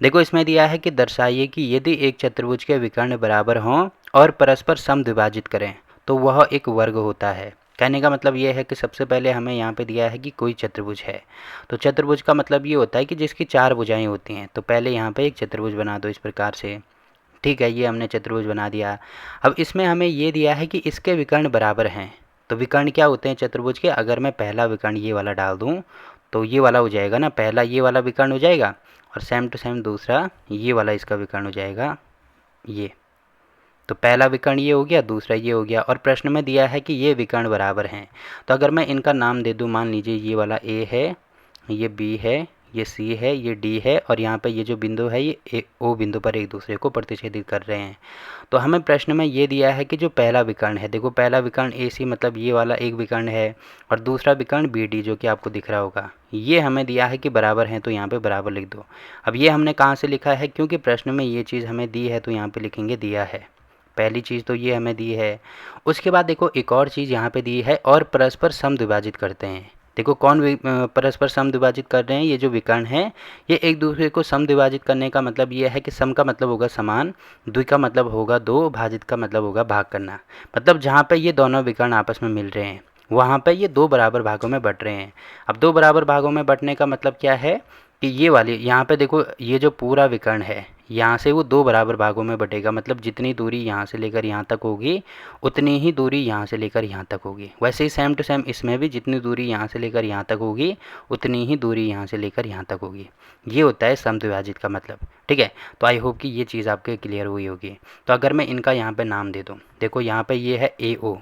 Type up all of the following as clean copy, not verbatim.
देखो इसमें दिया है कि दर्शाइए कि यदि एक चतुर्भुज के विकर्ण बराबर हों और परस्पर समद्विभाजित करें तो वह एक वर्ग होता है। कहने का मतलब ये है कि सबसे पहले हमें यहाँ पे दिया है कि कोई चतुर्भुज है। तो चतुर्भुज का मतलब ये होता है कि जिसकी 4 भुजाएं होती हैं। तो पहले यहाँ पे एक चतुर्भुज बना दो इस प्रकार से। ठीक है, ये हमने चतुर्भुज बना दिया। अब इसमें हमें ये दिया है कि इसके विकर्ण बराबर हैं। तो विकर्ण क्या होते हैं चतुर्भुज के? अगर मैं पहला विकर्ण ये वाला डाल दूँ तो ये वाला हो जाएगा ना, पहला ये वाला विकर्ण हो जाएगा और सेम टू सेम दूसरा ये वाला इसका विकर्ण हो जाएगा ये। तो पहला विकर्ण ये हो गया, दूसरा ये हो गया, और प्रश्न में दिया है कि ये विकर्ण बराबर हैं। तो अगर मैं इनका नाम दे दूँ, मान लीजिए ये वाला ए है, ये बी है, ये सी है, ये डी है, और यहाँ पे ये जो बिंदु है ये ओ बिंदु पर एक दूसरे को प्रतिच्छेदित कर रहे हैं। तो हमें प्रश्न में ये दिया है कि जो पहला विकर्ण है, देखो पहला विकर्ण ए सी मतलब ये वाला एक विकर्ण है, और दूसरा विकर्ण बी डी जो कि आपको दिख रहा होगा, ये हमें दिया है कि बराबर हैं। तो यहाँ पे बराबर लिख दो। अब ये हमने कहाँ से लिखा है? क्योंकि प्रश्न में ये चीज़ हमें दी है तो यहाँ पे लिखेंगे दिया है। पहली चीज़ तो ये हमें दी है। उसके बाद देखो एक और चीज़ यहाँ पे दी है, और परस्पर समद्विभाजित करते हैं। देखो कौन परस्पर समद्विभाजित कर रहे हैं? ये जो विकर्ण है ये एक दूसरे को समद्विभाजित करने का मतलब ये है कि सम का मतलब होगा समान, द्वि का मतलब होगा दो, भाजित का मतलब होगा भाग करना। मतलब जहाँ पे ये दोनों विकर्ण आपस में मिल रहे हैं वहाँ पे ये दो बराबर भागों में बट रहे हैं। अब दो बराबर भागों में बटने का मतलब क्या है कि ये वाली यहाँ पे देखो ये जो पूरा विकर्ण है यहाँ से वो दो बराबर भागों में बटेगा। मतलब जितनी दूरी यहाँ से लेकर यहाँ तक होगी उतनी ही दूरी यहाँ से लेकर यहाँ तक होगी। वैसे ही सेम टू सेम इसमें भी जितनी दूरी यहाँ से लेकर यहाँ तक होगी उतनी ही दूरी यहाँ से लेकर यहाँ तक होगी। ये होता है समद्विभाजित का मतलब। ठीक है, तो आई होप कि ये चीज़ आपके क्लियर हुई होगी। तो अगर मैं इनका यहाँ पे नाम दे दूँ, देखो यहाँ पे ये है ए ओ,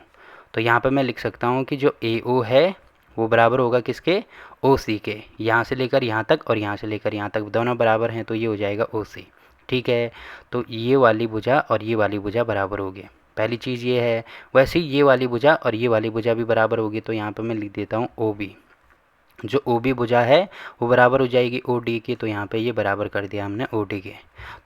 तो यहाँ पे मैं लिख सकता हूँ कि जो ए ओ है वो बराबर होगा किसके? ओ सी के। यहाँ से लेकर यहाँ तक और यहाँ से लेकर यहाँ तक दोनों बराबर हैं तो ये हो जाएगा ओ सी। ठीक है, तो ये वाली भुजा और ये वाली भुजा बराबर होगी। पहली चीज़ ये है। वैसे ही ये वाली भुजा और ये वाली भुजा भी बराबर होगी, तो यहाँ पे मैं लिख देता हूँ ओ बी। जो ओ बी भुजा है वो बराबर हो जाएगी ओ डी की, तो यहाँ पे ये बराबर कर दिया हमने ओ डी के।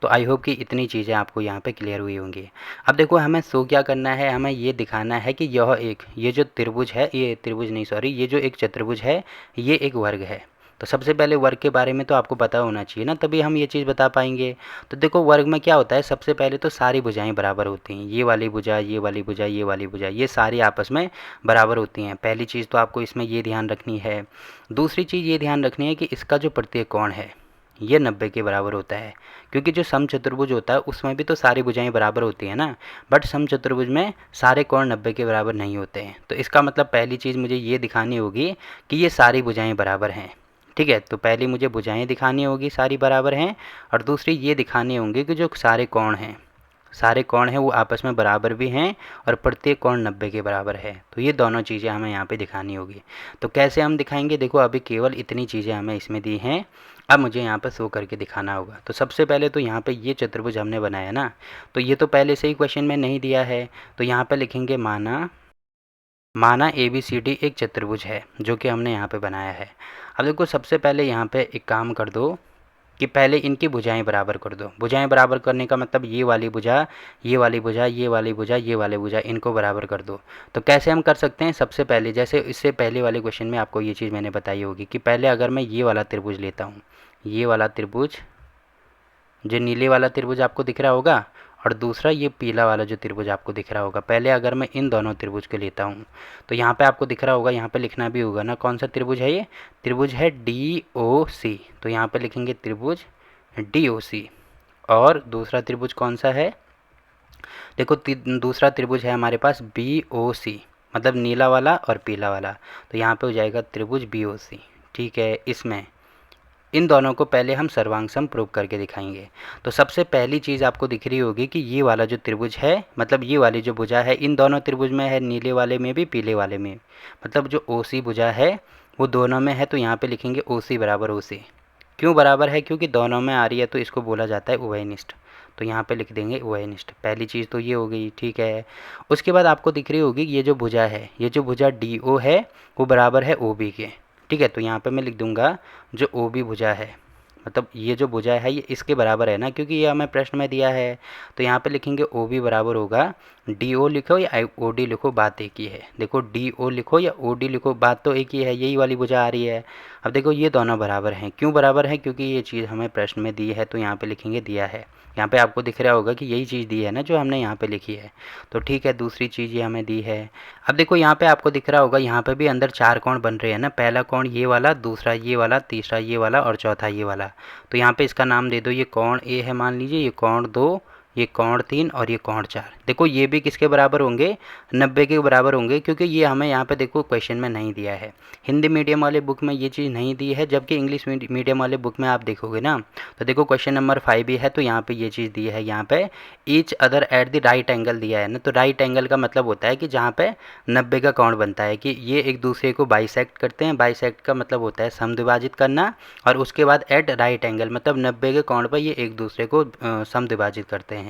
तो आई होप कि इतनी चीज़ें आपको यहाँ पे क्लियर हुई होंगी। अब देखो हमें शो क्या करना है, हमें ये दिखाना है कि ये जो त्रिभुज है, ये त्रिभुज नहीं सॉरी, ये जो एक चतुर्भुज है ये एक वर्ग है। तो सबसे पहले वर्ग के बारे में तो आपको पता होना चाहिए ना, तभी हम ये चीज़ बता पाएंगे। तो देखो वर्ग में क्या होता है, सबसे पहले तो सारी भुजाएं बराबर होती हैं। ये वाली भुजा, ये वाली भुजा, ये वाली भुजा, ये सारी आपस में बराबर होती हैं। पहली चीज़ तो आपको इसमें ये ध्यान रखनी है। दूसरी चीज़ ये ध्यान रखनी है कि इसका जो प्रत्येक कोण है ये 90 के बराबर होता है। क्योंकि जो समचतुर्भुज होता है उसमें भी तो सारी भुजाएं बराबर होती हैं ना, बट समचतुर्भुज में सारे कोण 90 के बराबर नहीं होते हैं। तो इसका मतलब पहली चीज़ मुझे ये दिखानी होगी कि ये सारी भुजाएं बराबर हैं। ठीक है, तो पहली मुझे भुजाएं दिखानी होगी सारी बराबर हैं, और दूसरी ये दिखानी होंगी कि जो सारे कोण हैं वो आपस में बराबर भी हैं और प्रत्येक कोण 90 के बराबर है। तो ये दोनों चीज़ें हमें यहाँ पे दिखानी होगी। तो कैसे हम दिखाएंगे? देखो अभी केवल इतनी चीज़ें हमें इसमें दी हैं, अब मुझे यहाँ पर शो करके दिखाना होगा। तो सबसे पहले तो यहाँ पे ये चतुर्भुज हमने बनाया ना, तो ये तो पहले से ही क्वेश्चन में नहीं दिया है। तो यहाँ पे लिखेंगे माना ए बी सी डी एक चतुर्भुज है जो कि हमने यहाँ पे बनाया है। अब देखो सबसे पहले यहाँ पे एक काम कर दो कि पहले इनकी भुजाएं बराबर कर दो। भुजाएं बराबर करने का मतलब ये वाली भुजा, ये वाली भुजा, ये वाली भुजा, ये वाली भुजा, इनको बराबर कर दो। तो कैसे हम कर सकते हैं? सबसे पहले जैसे इससे पहले वाले क्वेश्चन में आपको ये चीज़ मैंने बताई होगी कि पहले अगर मैं ये वाला त्रिभुज लेता हूँ, ये वाला त्रिभुज, जो नीले वाला त्रिभुज आपको दिख रहा होगा, और दूसरा ये पीला वाला जो त्रिभुज आपको दिख रहा होगा, पहले अगर मैं इन दोनों त्रिभुज को लेता हूँ तो यहाँ पे आपको दिख रहा होगा, यहाँ पे लिखना भी होगा ना कौन सा त्रिभुज है। ये त्रिभुज है डी ओ सी, तो यहाँ पे लिखेंगे त्रिभुज डी ओ सी। और दूसरा त्रिभुज कौन सा है? देखो दूसरा त्रिभुज है हमारे पास बी ओ सी, मतलब नीला वाला और पीला वाला, तो यहाँ पे हो जाएगा त्रिभुज बी ओ सी। ठीक है, इसमें इन दोनों को पहले हम सर्वांग प्रूव करके दिखाएंगे। तो सबसे पहली चीज़ आपको दिख रही होगी कि ये वाला जो त्रिभुज है, मतलब ये वाली जो भुजा है इन दोनों त्रिभुज में है, नीले वाले में भी पीले वाले में, मतलब जो ओ सी भुजा है वो दोनों में है। तो यहाँ पे लिखेंगे ओ सी बराबर ओ सी। क्यों बराबर है? क्योंकि दोनों में आ रही है तो इसको बोला जाता है उभयनिष्ठ। तो यहाँ पे लिख देंगे उभयनिष्ठ। पहली चीज़ तो ये हो गई। ठीक है, उसके बाद आपको दिख रही होगी ये जो भुजा है, ये जो भुजा डी ओ है वो बराबर है ओ बी के। ठीक है, तो यहाँ पे मैं लिख दूंगा जो ओ बी भुजा है मतलब ये जो भुजा है ये इसके बराबर है ना, क्योंकि ये हमें प्रश्न में दिया है। तो यहाँ पे लिखेंगे ओ बी बराबर होगा डी ओ लिखो या ओ डी लिखो, बात एक ही है। देखो डी ओ लिखो या ओ डी लिखो, बात तो एक ही है, यही वाली भुजा आ रही है। अब देखो ये दोनों बराबर हैं, क्यों बराबर है? क्योंकि ये चीज़ हमें प्रश्न में दी है, तो यहाँ पे लिखेंगे दिया है। यहाँ पे आपको दिख रहा होगा कि यही चीज़ दी है ना जो हमने यहाँ पे लिखी है। तो ठीक है, दूसरी चीज़ ये हमें दी है। अब देखो यहाँ पे आपको दिख रहा होगा, यहाँ पे भी अंदर 4 कोण बन रहे हैं ना। पहला कोण ये वाला, दूसरा ये वाला, तीसरा ये वाला और चौथा ये वाला। तो यहाँ पे इसका नाम दे दो, ये कोण ए है मान लीजिए, ये कोण 2, ये कोण 3 और ये कोण 4। देखो ये भी किसके बराबर होंगे? 90 के बराबर होंगे, क्योंकि ये हमें यहाँ पे देखो क्वेश्चन में नहीं दिया है। हिंदी मीडियम वाले बुक में ये चीज़ नहीं दी है, जबकि इंग्लिश मीडियम वाले बुक में आप देखोगे ना, तो देखो क्वेश्चन नंबर 5 भी है, तो यहाँ पे ये चीज़ दी है। यहाँ पे each other at the right angle दिया है ना। तो राइट एंगल का मतलब होता है कि जहाँ पे 90 का कोण बनता है, कि ये एक दूसरे को बाइसेक्ट करते हैं। बाइसेक्ट का मतलब होता है समद्विभाजित करना, और उसके बाद एट राइट एंगल मतलब 90 के कोण पर ये एक दूसरे को समद्विभाजित करते हैं।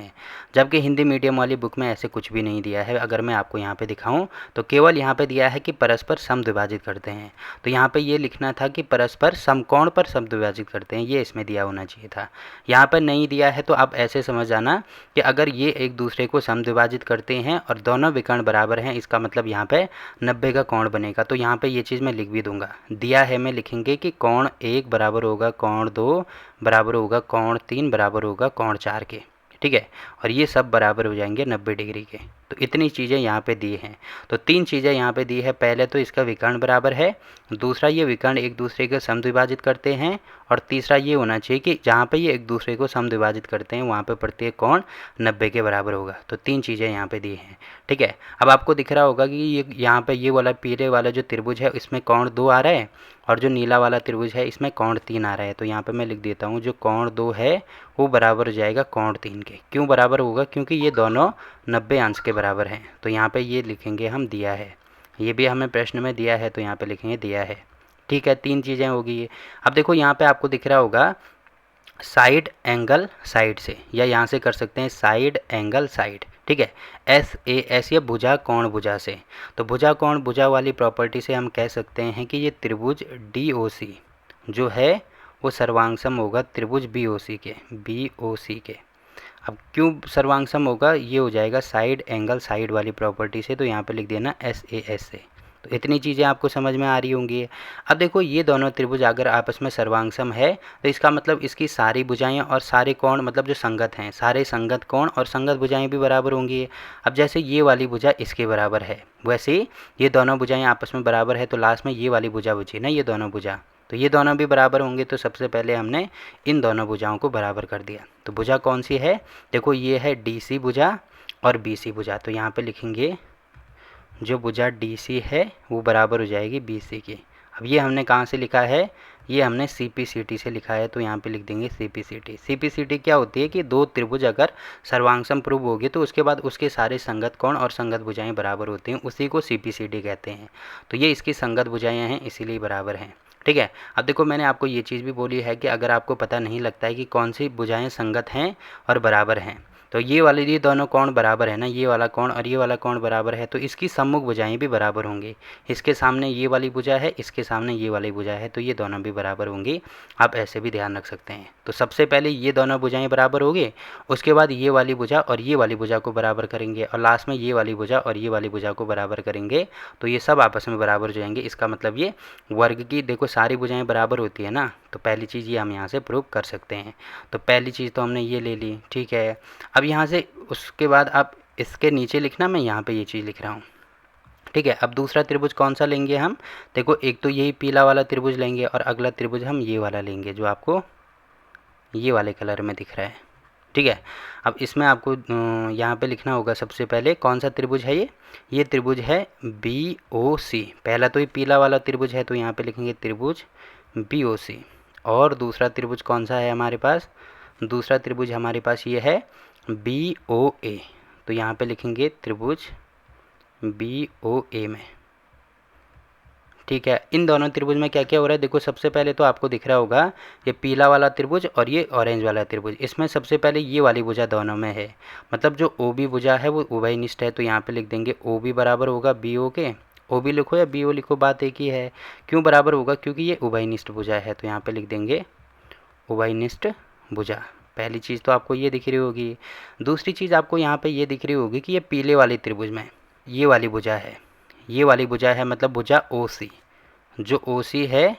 जबकि हिंदी मीडियम वाली बुक में ऐसे कुछ भी नहीं दिया है। अगर मैं आपको यहाँ पे दिखाऊं तो केवल यहाँ पे दिया है कि परस्पर समद्विभाजित करते हैं। तो यहाँ पे ये लिखना था कि परस्पर समकोण पर समद्विभाजित करते हैं, ये इसमें दिया होना चाहिए था। यहाँ पर नहीं दिया है, तो आप ऐसे समझ जाना कि अगर ये एक दूसरे को समद्विभाजित करते हैं और दोनों विकर्ण बराबर हैं, इसका मतलब यहाँ पे 90 का कोण बनेगा। तो यहाँ पे ये चीज़ मैं लिख भी दूंगा, दिया है में लिखेंगे कि कोण 1 बराबर होगा कोण 2 बराबर होगा कोण 3 बराबर होगा कोण 4 के। ठीक है, और ये सब बराबर हो जाएंगे 90 डिग्री के। तो इतनी चीज़ें यहाँ पे दी हैं। तो 3 चीज़ें यहाँ पे दी है। पहले तो इसका विकर्ण बराबर है, दूसरा ये विकर्ण एक दूसरे को समद्विभाजित करते हैं, और तीसरा ये होना चाहिए कि जहाँ पे ये एक दूसरे को समद्विभाजित करते हैं वहाँ पे प्रत्येक कोण 90 के बराबर होगा। तो 3 चीज़ें यहाँ पे दी हैं। ठीक है, अब आपको दिख रहा होगा कि ये यहाँ पे ये वाला पीले वाला जो त्रिभुज है इसमें कोण 2 आ रहा है, और जो नीला वाला त्रिभुज है इसमें कोण 3 आ रहा है। तो यहाँ पे मैं लिख देता हूँ, जो कोण 2 है वो बराबर हो जाएगा कोण 3 के। क्यों बराबर होगा? क्योंकि ये दोनों 90 अंश के बराबर हैं। तो यहाँ पे ये लिखेंगे हम दिया है, ये भी हमें प्रश्न में दिया है, तो यहाँ पे लिखेंगे दिया है। ठीक है, 3 चीज़ें होगी। अब देखो यहाँ पे आपको दिख रहा होगा साइड एंगल साइड से, या यहाँ से कर सकते हैं साइड एंगल साइड। ठीक है, एस ए एस या भुजा कोण भुजा से। तो भुजा कोण भुजा वाली प्रॉपर्टी से हम कह सकते हैं कि ये त्रिभुज डी ओ सी जो है वो सर्वांगसम होगा त्रिभुज बी ओ सी के। अब क्यों सर्वांगसम होगा? ये हो जाएगा साइड एंगल साइड वाली प्रॉपर्टी से। तो यहाँ पे लिख देना एस ए एस से। तो इतनी चीज़ें आपको समझ में आ रही होंगी। अब देखो ये दोनों त्रिभुज अगर आपस में सर्वांगसम है, तो इसका मतलब इसकी सारी भुजाएं और सारे कोण मतलब जो संगत हैं, सारे संगत कोण और संगत भुजाएं भी बराबर होंगी। अब जैसे ये वाली भुजा इसके बराबर है, वैसे ही ये दोनों भुजाएं आपस में बराबर है, तो लास्ट में ये वाली भुजा बची ना, ये दोनों भुजा, तो ये दोनों भी बराबर होंगे। तो सबसे पहले हमने इन दोनों भुजाओं को बराबर कर दिया। तो भुजा कौन सी है? देखो ये है डी सी भुजा और बी सी भुजा। तो यहाँ पे लिखेंगे जो भुजा डी सी है वो बराबर हो जाएगी बी सी की। अब ये हमने कहाँ से लिखा है? ये हमने सी पी सी टी से लिखा है। तो यहाँ पे लिख देंगे C P C T. C P C T क्या होती है कि दो त्रिभुज अगर सर्वांगसम प्रूव होगी तो उसके बाद उसके सारे संगत कोण और संगत भुजाएं बराबर होती हैं, उसी को सी पी सी टी कहते हैं। तो ये इसकी संगत भुजाएं हैं, इसीलिए बराबर हैं। ठीक है, अब देखो मैंने आपको ये चीज़ भी बोली है कि अगर आपको पता नहीं लगता है कि कौन सी भुजाएं संगत हैं और बराबर हैं, तो ये वाले ये दोनों कोण बराबर है ना, ये वाला कोण और ये वाला कोण बराबर है, तो इसकी सम्मुख भुजाएं भी बराबर होंगी। इसके सामने ये वाली भुजा है, इसके सामने ये वाली भुजा है, तो ये दोनों भी बराबर होंगी। आप ऐसे भी ध्यान रख सकते हैं। तो सबसे पहले ये दोनों भुजाएं बराबर होंगी, उसके बाद ये वाली भुजा और ये वाली भुजा को बराबर करेंगे, और लास्ट में ये वाली भुजा और ये वाली भुजा को बराबर करेंगे, तो ये सब आपस में बराबर हो जाएंगे। इसका मतलब ये वर्ग की देखो सारी भुजाएं बराबर होती है ना, तो पहली चीज़ ये हम यहाँ से प्रूव कर सकते हैं। तो पहली चीज़ तो हमने ये ले ली। ठीक है, अब यहाँ से उसके बाद आप इसके नीचे लिखना, मैं यहाँ पे ये चीज़ लिख रहा हूँ। ठीक है, अब दूसरा त्रिभुज कौन सा लेंगे हम? देखो एक तो यही पीला वाला त्रिभुज लेंगे, और अगला त्रिभुज हम ये वाला लेंगे जो आपको ये वाले कलर में दिख रहा है। ठीक है, अब इसमें आपको यहाँ पे लिखना होगा सबसे पहले कौन सा त्रिभुज है ये त्रिभुज है बी ओ सी। पहला तो ये पीला वाला त्रिभुज है, तो यहाँ पे लिखेंगे त्रिभुज बी ओ सी। और दूसरा त्रिभुज कौन सा है हमारे पास? दूसरा त्रिभुज हमारे पास ये है बी ओ ए। तो यहाँ पे लिखेंगे त्रिभुज बी ओ ए में। ठीक है, इन दोनों त्रिभुज में क्या क्या हो रहा है? देखो सबसे पहले तो आपको दिख रहा होगा ये पीला वाला त्रिभुज और ये ऑरेंज वाला त्रिभुज। इसमें सबसे पहले ये वाली भुजा दोनों में है, मतलब जो ओ बी भुजा है वो उभयनिष्ठ है। तो यहाँ पे लिख देंगे ओ बी बराबर होगा बी ओ के। ओ बी लिखो या बी ओ लिखो, बात एक ही है। क्यों बराबर होगा? क्योंकि ये उभयनिष्ठ भुजा है। तो यहाँ पे लिख देंगे उभयनिष्ठ भुजा। पहली चीज़ तो आपको ये दिख रही होगी। दूसरी चीज़ आपको यहाँ पे ये दिख रही होगी कि ये पीले वाले त्रिभुज में ये वाली भुजा है, ये वाली भुजा है, मतलब भुजा ओ सी, जो ओ सी है।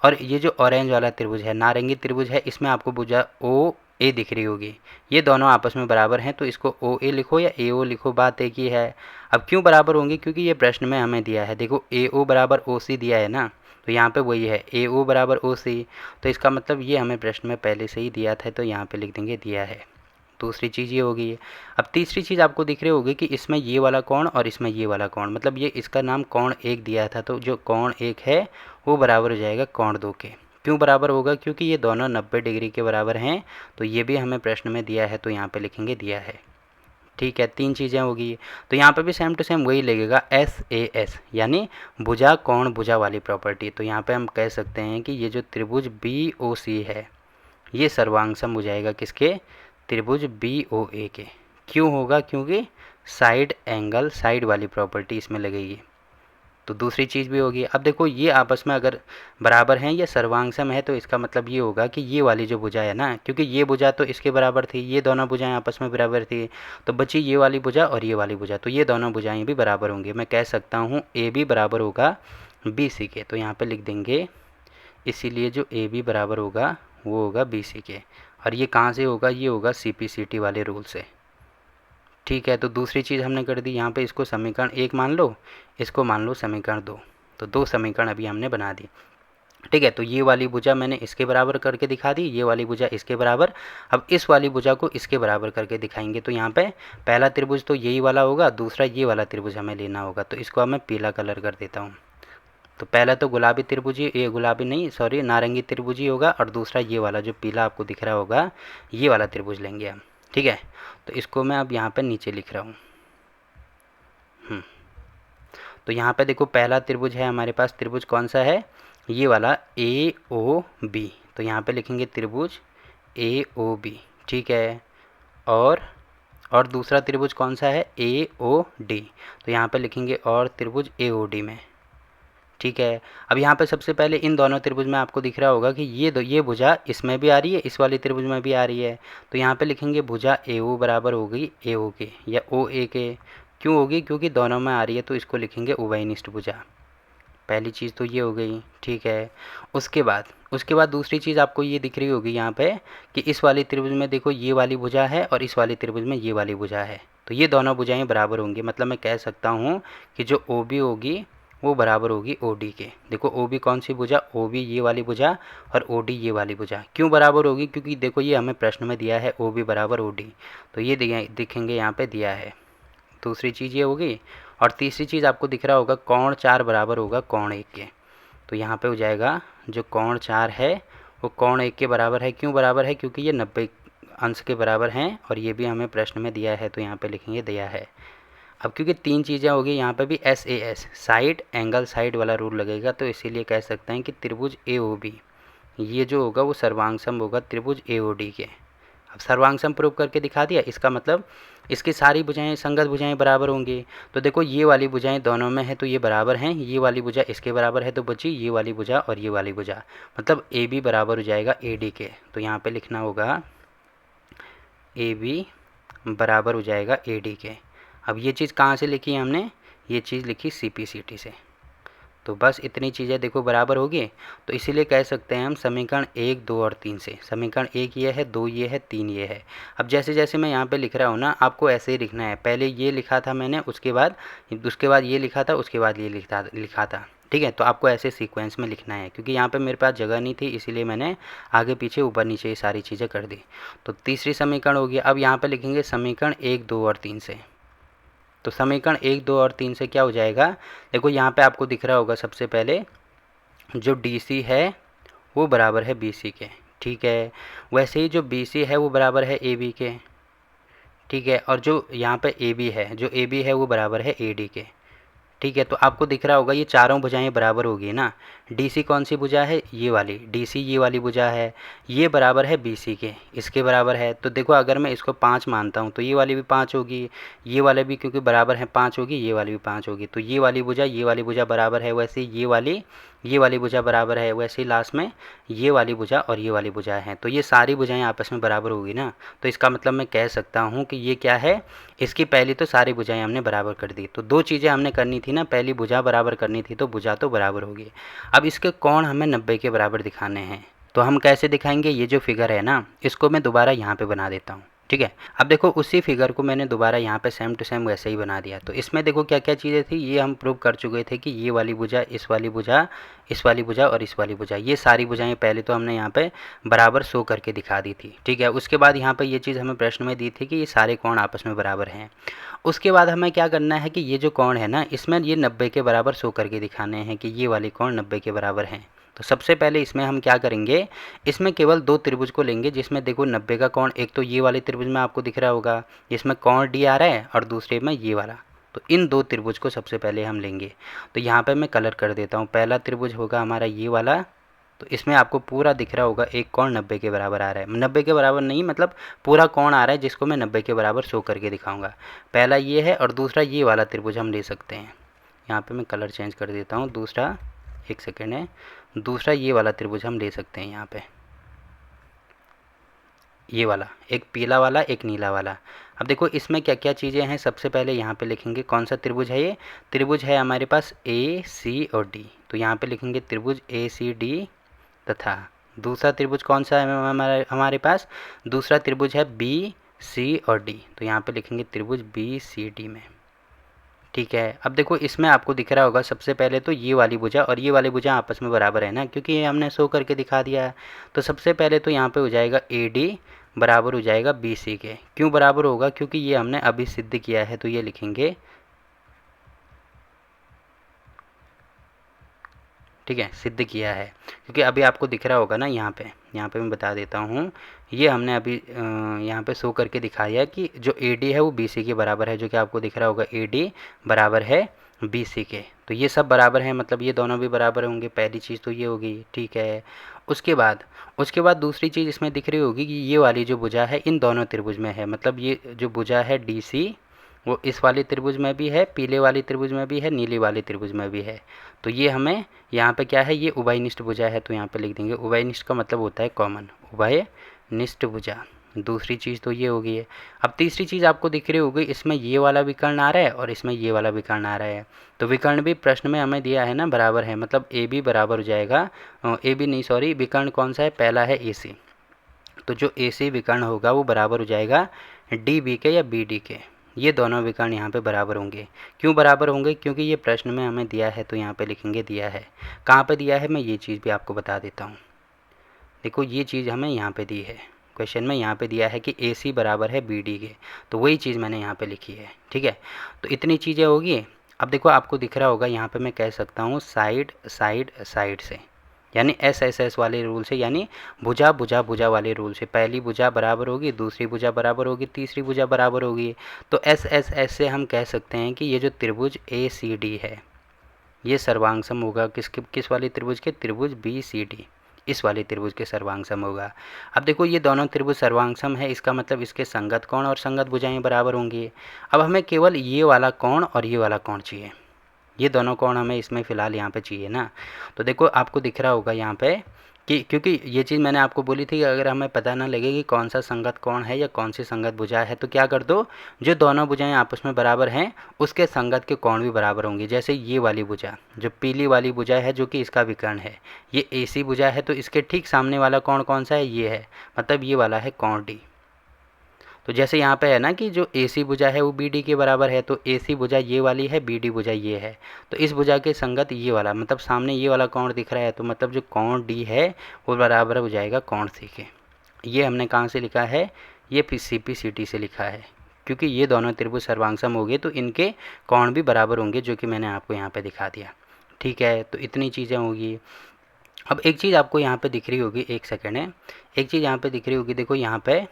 और ये जो ऑरेंज वाला त्रिभुज है, नारंगी त्रिभुज है, इसमें आपको भुजा ओ ए दिख रही होगी। ये दोनों आपस में बराबर हैं, तो इसको ओ ए लिखो या ए ओ लिखो, बात एक ही है। अब क्यों बराबर होंगे, क्योंकि ये प्रश्न में हमें दिया है, देखो ए ओ बराबर ओ सी दिया है ना, तो यहाँ पे वही है ए ओ बराबर ओ सी, तो इसका मतलब ये हमें प्रश्न में पहले से ही दिया था, तो यहाँ पे लिख देंगे दिया है। दूसरी चीज़ ये होगी। अब तीसरी चीज़ आपको दिख रही होगी कि इसमें ये वाला कोण और इसमें ये वाला कोण, मतलब ये इसका नाम कोण एक दिया था, तो जो कोण एक है वो बराबर हो जाएगा कोण दो के। क्यों बराबर होगा, क्योंकि ये दोनों 90 डिग्री के बराबर हैं, तो ये भी हमें प्रश्न में दिया है, तो यहाँ पे लिखेंगे दिया है। ठीक है, तीन चीज़ें होगी। तो यहाँ पे भी सेम टू सेम वही लगेगा, एस ए एस, यानी भुजा कोण भुजा वाली प्रॉपर्टी। तो यहाँ पे हम कह सकते हैं कि ये जो त्रिभुज बी ओ सी है, ये सर्वांग सम हो जाएगा किसके, त्रिभुज बी ओ ए के। क्यों होगा, क्योंकि साइड एंगल साइड वाली प्रॉपर्टी इसमें लगेगी। तो दूसरी चीज़ भी होगी। अब देखो ये आपस में अगर बराबर हैं या सर्वांग सम है, तो इसका मतलब ये होगा कि ये वाली जो भुजा है ना, क्योंकि ये भुजा तो इसके बराबर थी, ये दोनों भुजाएं आपस में बराबर थी, तो बची ये वाली भुजा और ये वाली भुजा, तो ये दोनों भुजाएं भी बराबर होंगी। मैं कह सकता हूँ ए बी बराबर होगा बी सी के, तो यहाँ पे लिख देंगे, इसीलिए जो ए बी बराबर होगा वो होगा बी सी के। और ये कहाँ से होगा, ये होगा सी पी सी टी वाले रूल से। ठीक है, तो दूसरी चीज़ हमने कर दी, यहाँ पे इसको समीकरण एक मान लो, इसको मान लो समीकरण दो, तो दो समीकरण अभी हमने बना दी। ठीक है, तो ये वाली भुजा मैंने इसके बराबर करके दिखा दी, ये वाली भुजा इसके बराबर। अब इस वाली भुजा को इसके बराबर करके दिखाएंगे, तो यहाँ पे पहला त्रिभुज तो यही वाला होगा, दूसरा ये वाला त्रिभुज हमें लेना होगा, तो इसको अब मैं पीला कलर कर देता हूँ। तो पहला तो गुलाबी त्रिभुज ही, ये गुलाबी नहीं सॉरी नारंगी त्रिभुज ही होगा, और दूसरा ये वाला जो पीला आपको दिख रहा होगा, ये वाला त्रिभुज लेंगे हम। ठीक है, तो इसको मैं अब यहाँ पे नीचे लिख रहा हूँ। तो यहाँ पे देखो पहला त्रिभुज है हमारे पास, त्रिभुज कौन सा है, ये वाला ए ओ बी, तो यहाँ पे लिखेंगे त्रिभुज ए ओ बी। ठीक है, और दूसरा त्रिभुज कौन सा है, ए ओ डी, तो यहाँ पे लिखेंगे और त्रिभुज ए ओ डी में। ठीक है, अब यहाँ पे सबसे पहले इन दोनों त्रिभुज में आपको दिख रहा होगा कि ये भुजा इसमें भी आ रही है, इस वाली त्रिभुज में भी आ रही है, तो यहाँ पे लिखेंगे भुजा ए ओ बराबर हो गई ए ओ के या ओ ए के। क्यों होगी, क्योंकि दोनों में आ रही है, तो इसको लिखेंगे उभयनिष्ठ भुजा। पहली चीज़ तो ये हो गई। ठीक है, उसके बाद दूसरी चीज़ आपको ये दिख रही होगी यहाँ पे कि इस वाली त्रिभुज में देखो ये वाली भुजा है और इस वाली त्रिभुज में ये वाली भुजा है, तो ये दोनों भुजाएं बराबर होंगी। मतलब मैं कह सकता हूँ कि जो ओ बी होगी वो बराबर होगी ओ डी के। देखो ओ बी कौन सी भुजा, ओ बी ये वाली भुजा और ओ डी ये वाली भुजा। क्यों बराबर होगी, क्योंकि देखो ये हमें प्रश्न में दिया है ओ बी बराबर ओ डी, तो ये दिखेंगे यहाँ पे दिया है। दूसरी चीज़ ये होगी, और तीसरी चीज़ आपको दिख रहा होगा कोण 4 बराबर होगा कोण 1 के, तो यहाँ पे हो जाएगा जो कोण 4 है वो कोण 1 के बराबर है। क्यों बराबर है, क्योंकि ये 90 अंश के बराबर हैं, और ये भी हमें प्रश्न में दिया है, तो यहाँ पे लिखेंगे दिया है। अब क्योंकि तीन चीज़ें होगी, यहाँ पे भी S A S side angle side वाला रूल लगेगा, तो इसीलिए कह सकते हैं कि त्रिभुज ए ओ बी ये जो होगा वो सर्वांग सम होगा त्रिभुज ए ओ डी के। अब सर्वांग सम प्रूव करके दिखा दिया, इसका मतलब इसकी सारी भुजाएं संगत भुजाएं बराबर होंगी। तो देखो ये वाली भुजाएं दोनों में है तो ये बराबर हैं, ये वाली भुजा इसके बराबर है, तो बची ये वाली भुजा और ये वाली भुजा, मतलब ए बी बराबर हो जाएगा ए डी के। तो यहाँ पे लिखना होगा ए बी बराबर हो जाएगा ए डी के। अब ये चीज़ कहाँ से लिखी है हमने, ये चीज़ लिखी सी पी सी टी से। तो बस इतनी चीज़ें देखो बराबर होगी, तो इसीलिए कह सकते हैं हम समीकरण 1, 2 और 3 से। समीकरण 1 ये है, 2 ये है, 3 ये है। अब जैसे जैसे मैं यहाँ पे लिख रहा हूँ ना, आपको ऐसे ही लिखना है। पहले ये लिखा था मैंने, उसके बाद ये लिखा था, उसके बाद ये लिखा था। ठीक है, तो आपको ऐसे सीक्वेंस में लिखना है, क्योंकि यहाँ पे मेरे पास जगह नहीं थी, इसीलिए मैंने आगे पीछे ऊपर नीचे ये सारी चीज़ें कर दी। तो तीसरी समीकरण होगी। अब यहाँ पे लिखेंगे समीकरण 1, 2 और 3 से। तो समीकरण 1, 2 और 3 से क्या हो जाएगा, देखो यहाँ पे आपको दिख रहा होगा सबसे पहले जो डी सी है वो बराबर है बी सी के। ठीक है, वैसे ही जो बी सी है वो बराबर है ए बी के। ठीक है, और जो यहाँ पे ए बी है, जो ए बी है वो बराबर है ए डी के। ठीक है, तो आपको दिख रहा होगा ये चारों भुजाएं बराबर होगी ना। डी सी कौन सी भुजा है, ये वाली डी सी ये वाली भुजा है, ये बराबर है बी सी के, इसके बराबर है। तो देखो अगर मैं इसको 5 मानता हूँ तो ये वाली भी 5 होगी, ये वाले भी क्योंकि बराबर है 5 होगी, ये वाली भी 5 होगी। तो ये वाली भुजा बराबर है, वैसे ये वाली ये वाली भुजा बराबर है, वैसे ही लास्ट में ये वाली भुजा और ये वाली भुजा है, तो ये सारी भुजाएं आपस में बराबर होगी ना। तो इसका मतलब मैं कह सकता हूँ कि ये क्या है, इसकी पहली तो सारी भुजाएं हमने बराबर कर दी। तो दो चीज़ें हमने करनी थी ना, पहली भुजा बराबर करनी थी, तो भुजा तो बराबर होगी। अब इसके कोण हमें 90 के बराबर दिखाने हैं, तो हम कैसे दिखाएंगे, ये जो फिगर है ना, इसको मैं दोबारा यहाँ पे बना देता हूँ। ठीक है, अब देखो उसी फिगर को मैंने दोबारा यहाँ पे सेम टू सेम वैसे ही बना दिया। तो इसमें देखो क्या क्या चीज़ें थी, ये हम प्रूव कर चुके थे कि ये वाली भुजा, इस वाली भुजा, इस वाली भुजा और इस वाली भुजा, ये सारी भुजाएं पहले तो हमने यहाँ पे बराबर शो करके दिखा दी थी। ठीक है, उसके बाद यहाँ पे ये चीज़ हमें प्रश्न में दी थी कि ये सारे कोण आपस में बराबर हैं। उसके बाद हमें क्या करना है कि ये जो कोण है ना, इसमें ये 90 के बराबर शो करके दिखाने हैं कि ये वाले कोण 90 के बराबर हैं। तो सबसे पहले इसमें हम क्या करेंगे, इसमें केवल दो त्रिभुज को लेंगे जिसमें देखो 90 का कोण, एक तो ये वाले त्रिभुज में आपको दिख रहा होगा जिसमें कोण डी आ रहा है, और दूसरे में ये वाला। तो इन दो त्रिभुज को सबसे पहले हम लेंगे। तो यहाँ पे मैं कलर कर देता हूँ। पहला त्रिभुज होगा हमारा ये वाला, तो इसमें आपको पूरा दिख रहा होगा एक कोण 90 के बराबर आ रहा है। 90 के बराबर नहीं, मतलब पूरा कोण आ रहा है जिसको मैं 90 के बराबर शो करके दिखाऊंगा। पहला ये है और दूसरा ये वाला त्रिभुज हम ले सकते हैं। यहाँ पे मैं कलर चेंज कर देता हूँ। दूसरा, एक सेकेंड है, दूसरा ये वाला त्रिभुज हम ले सकते हैं। यहाँ पे ये वाला, एक पीला वाला, एक नीला वाला। अब देखो इसमें क्या क्या चीज़ें हैं, सबसे पहले यहाँ पे लिखेंगे कौन सा त्रिभुज है। ये त्रिभुज है हमारे पास ए सी और डी, तो यहाँ पे लिखेंगे त्रिभुज ए सी डी। तथा दूसरा त्रिभुज कौन सा है हमारे पास, दूसरा त्रिभुज है बी सी और डी, तो यहाँ पे लिखेंगे त्रिभुज बी सी डी में। ठीक है, अब देखो इसमें आपको दिख रहा होगा सबसे पहले तो ये वाली भुजा और ये वाली भुजा आपस में बराबर है ना, क्योंकि ये हमने शो करके दिखा दिया है। तो सबसे पहले तो यहाँ पे हो जाएगा ए डी बराबर हो जाएगा बी सी के। क्यों बराबर होगा, क्योंकि ये हमने अभी सिद्ध किया है, तो ये लिखेंगे। ठीक है, सिद्ध किया है, क्योंकि अभी आपको दिख रहा होगा ना यहाँ पे मैं बता देता हूँ। ये हमने अभी यहाँ पे शो करके दिखाया कि जो ए डी है वो बी सी के बराबर है, जो कि आपको दिख रहा होगा ए डी बराबर है बी सी के। तो ये सब बराबर है, मतलब ये दोनों भी बराबर होंगे। पहली चीज़ तो ये होगी। ठीक है, उसके बाद दूसरी चीज़ इसमें दिख रही होगी कि ये वाली जो भुजा है इन दोनों त्रिभुज में है, मतलब ये जो भुजा है डी सी वो इस वाले त्रिभुज में भी है, पीले वाले त्रिभुज में भी है, नीली वाले त्रिभुज में भी है। तो ये हमें यहाँ पे क्या है, ये उभयनिष्ठ भुजा है, तो यहाँ पे लिख देंगे। उभयनिष्ठ का मतलब होता है कॉमन, उभयनिष्ठ भुजा। दूसरी चीज़ तो ये होगी है। अब तीसरी चीज़ आपको दिख रही होगी, इसमें ये वाला विकर्ण आ रहा है और इसमें ये वाला विकर्ण आ रहा है। तो विकर्ण भी प्रश्न में हमें दिया है ना बराबर है, मतलब ए बी बराबर हो जाएगा, ए बी नहीं सॉरी, विकर्ण कौन सा है, पहला है ए सी। तो जो ए सी विकर्ण होगा वो बराबर हो जाएगा डी बी के या बी डी के। ये दोनों विकर्ण यहाँ पे बराबर होंगे। क्यों बराबर होंगे, क्योंकि ये प्रश्न में हमें दिया है, तो यहाँ पे लिखेंगे दिया है। कहाँ पे दिया है, मैं ये चीज़ भी आपको बता देता हूँ। देखो ये चीज़ हमें यहाँ पे दी है, क्वेश्चन में यहाँ पे दिया है कि ए सी बराबर है बी डी के, तो वही चीज़ मैंने यहाँ पे लिखी है। ठीक है, तो इतनी चीज़ें होगी। अब देखो आपको दिख रहा होगा यहाँ पे मैं कह सकता हूँ साइड साइड साइड से, यानी एस एस एस वाले रूल से, यानी भुजा भुजा भुजा वाले रूल से। पहली भुजा बराबर होगी, दूसरी भुजा बराबर होगी, तीसरी भुजा बराबर होगी। तो एस एस एस से हम कह सकते हैं कि ये जो त्रिभुज ए सी डी है ये सर्वांग सम होगा किस वाले त्रिभुज के, त्रिभुज बी सी डी, इस वाले त्रिभुज के सर्वांग सम होगा। अब देखो ये दोनों त्रिभुज सर्वांग सम है, इसका मतलब इसके संगत कोण और संगत भुजाएं बराबर होंगी। अब हमें केवल ये वाला कोण और ये वाला कोण चाहिए, ये दोनों कोण हमें इसमें फ़िलहाल यहाँ पे चाहिए ना। तो देखो आपको दिख रहा होगा यहाँ पे कि क्योंकि ये चीज़ मैंने आपको बोली थी कि अगर हमें पता ना लगे कि कौन सा संगत कोण है या कौन सी संगत भुजा है, तो क्या कर दो, जो दोनों भुजाएं आपस में बराबर हैं उसके संगत के कोण भी बराबर होंगे। जैसे ये वाली भुजा, जो पीली वाली भुजा है, जो कि इसका विकर्ण है, ये ए सी भुजा है, तो इसके ठीक सामने वाला कोण कौन सा है, ये है, मतलब ये वाला है कोण डी। तो जैसे यहाँ पे है ना कि जो ए सी भुजा है वो बी डी के बराबर है, तो ए सी भुजा ये वाली है, बी डी भुजा ये है, तो इस भुजा के संगत ये वाला, मतलब सामने ये वाला कोण दिख रहा है, तो मतलब जो कोण डी है वो बराबर हो जाएगा कोण सी के। ये हमने कहाँ से लिखा है, ये सी पी सी टी से लिखा है, क्योंकि ये दोनों त्रिभुज सर्वांग हो गए तो इनके कोण भी बराबर होंगे, जो कि मैंने आपको यहाँ पर दिखा दिया। ठीक है, तो इतनी चीज़ें होगी। अब एक चीज़ आपको यहाँ पर दिख रही होगी, एक सेकेंड है, एक चीज़ यहाँ पर दिख रही होगी, देखो यहाँ पर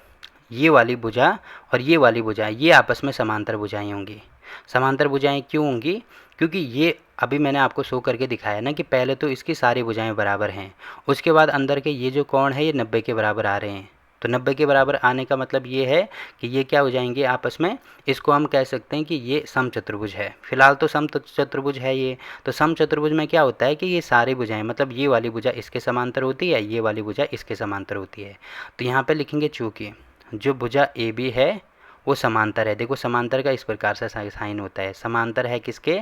ये वाली भुजा और ये वाली भुजा ये आपस में समांतर भुजाएं होंगी। समांतर भुजाएं क्यों होंगी, क्योंकि ये अभी मैंने आपको शो करके दिखाया ना कि पहले तो इसकी सारी भुजाएं बराबर हैं, उसके बाद अंदर के ये जो कोण है ये 90 के बराबर आ रहे हैं। तो 90 के बराबर आने का मतलब ये है कि ये क्या हो जाएंगे आपस में, इसको हम कह सकते हैं कि ये समचतुर्भुज है। फिलहाल तो समचतुर्भुज है ये। तो समचतुर्भुज में क्या होता है कि ये सारी भुजाएं, मतलब ये वाली भुजा इसके समांतर होती है, ये वाली भुजा इसके समांतर होती है। तो यहाँ पे लिखेंगे चूँकि जो भुजा ए बी है वो समांतर है। देखो समांतर का इस प्रकार से साइन होता है, समांतर है किसके,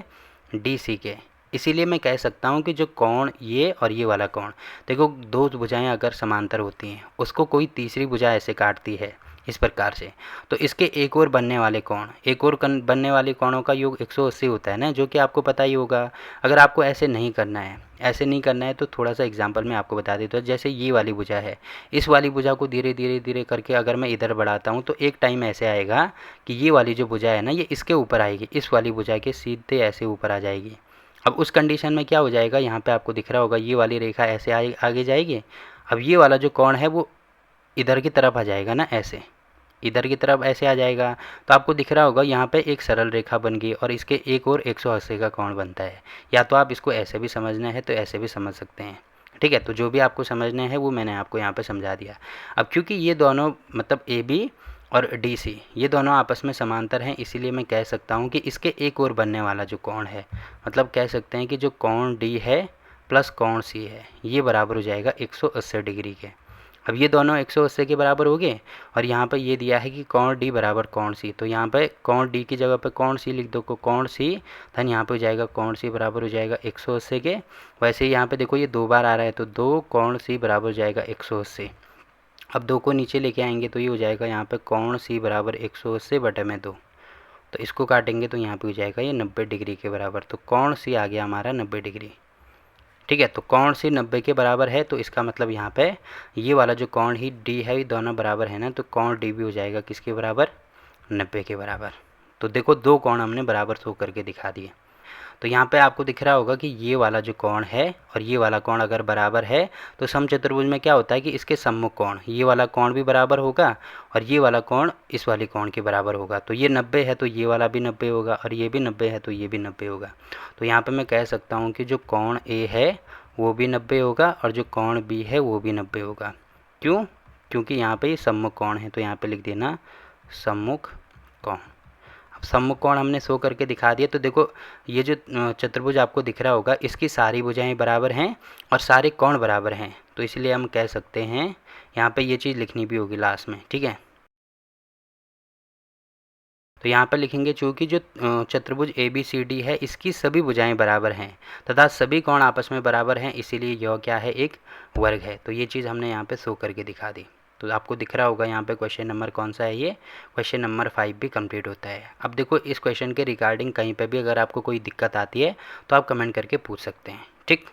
डी सी के। इसीलिए मैं कह सकता हूँ कि जो कोण ये और ये वाला कोण, देखो दो भुजाएं अगर समांतर होती हैं उसको कोई तीसरी भुजा ऐसे काटती है इस प्रकार से, तो इसके एक और बनने वाले कोण, एक और बनने वाले कोणों का योग 180 होता है ना, जो कि आपको पता ही होगा। अगर आपको ऐसे नहीं करना है, ऐसे नहीं करना है तो थोड़ा सा एग्जांपल मैं आपको बता देता हूँ। जैसे ये वाली भुजा है, इस वाली भुजा को धीरे धीरे धीरे करके अगर मैं इधर बढ़ाता हूँ तो एक टाइम ऐसे आएगा कि ये वाली जो भुजा है ना ये इसके ऊपर आएगी, इस वाली भुजा के सीधे ऐसे ऊपर आ जाएगी। अब उस कंडीशन में क्या हो जाएगा, यहाँ पे आपको दिख रहा होगा ये वाली रेखा ऐसे आगे जाएगी। अब ये वाला जो कोण है वो इधर की तरफ आ जाएगा ना, ऐसे इधर की तरफ ऐसे आ जाएगा। तो आपको दिख रहा होगा यहाँ पे एक सरल रेखा बन गई और इसके एक और 180 का कोण बनता है। या तो आप इसको ऐसे भी समझना है तो ऐसे भी समझ सकते हैं, ठीक है। तो जो भी आपको समझना है वो मैंने आपको यहाँ पे समझा दिया। अब क्योंकि ये दोनों मतलब ए बी और डी सी ये दोनों आपस में समांतर हैं, इसीलिए मैं कह सकता हूँ कि इसके एक और बनने वाला जो कोण है, मतलब कह सकते हैं कि जो कोण डी है प्लस कोण सी है ये बराबर हो जाएगा 180 डिग्री के। अब ये दोनों 180 के बराबर हो गए और यहाँ पर ये दिया है कि कोण डी बराबर कोण सी, तो यहाँ पे कोण डी की जगह पे कोण सी लिख दो, कोण सी धन यहाँ पे हो जाएगा कोण सी बराबर हो जाएगा 180 के। वैसे ही यहाँ पे देखो ये दो बार आ रहा है तो दो कोण सी बराबर हो जाएगा 180। अब दो को नीचे लेके आएंगे तो ये हो जाएगा यहाँ पे कोण सी बराबर 180 बटे में 2। तो इसको काटेंगे तो यहाँ पे हो जाएगा ये 90 डिग्री के बराबर। तो कोण सी आ गया हमारा 90 डिग्री, ठीक है। तो कोण सी 90 के बराबर है तो इसका मतलब यहाँ पे ये वाला जो कोण ही डी है ये दोनों बराबर है ना, तो कोण डी भी हो जाएगा किसके बराबर, 90 के बराबर। तो देखो दो कोण हमने बराबर शो करके दिखा दिए। तो यहाँ पे आपको दिख रहा होगा कि ये वाला जो कोण है और ये वाला कोण अगर बराबर है तो समचतुर्भुज में क्या होता है कि इसके सम्मुख कोण, ये वाला कोण भी बराबर होगा और ये वाला कोण इस वाले कोण के बराबर होगा। तो ये 90 है तो ये वाला भी 90 होगा और ये भी 90 है तो ये भी 90 होगा। तो यहाँ पे मैं कह सकता हूँ कि जो कोण ए है वो भी 90 होगा और जो कोण बी है वो भी 90 होगा। क्यों, क्योंकि यहाँ पे ये सम्मुख कोण है, तो यहाँ पे लिख देना सम्मुख कोण। सम्मुख कोण हमने शो करके दिखा दिया। तो देखो ये जो चतुर्भुज आपको दिख रहा होगा इसकी सारी भुजाएं बराबर हैं और सारे कोण बराबर हैं, तो इसलिए हम कह सकते हैं यहाँ पे ये चीज़ लिखनी भी होगी लास्ट में, ठीक है। तो यहाँ पर लिखेंगे चूँकि जो चतुर्भुज ए बी सी डी है इसकी सभी भुजाएं बराबर हैं तथा सभी कोण आपस में बराबर हैं, इसीलिए यह क्या है, एक वर्ग है। तो ये चीज़ हमने यहाँ पे शो करके दिखा दी। तो आपको दिख रहा होगा यहाँ पे क्वेश्चन नंबर कौन सा है, ये क्वेश्चन नंबर 5 भी कंप्लीट होता है। अब देखो इस क्वेश्चन के रिगार्डिंग कहीं पे भी अगर आपको कोई दिक्कत आती है तो आप कमेंट करके पूछ सकते हैं, ठीक।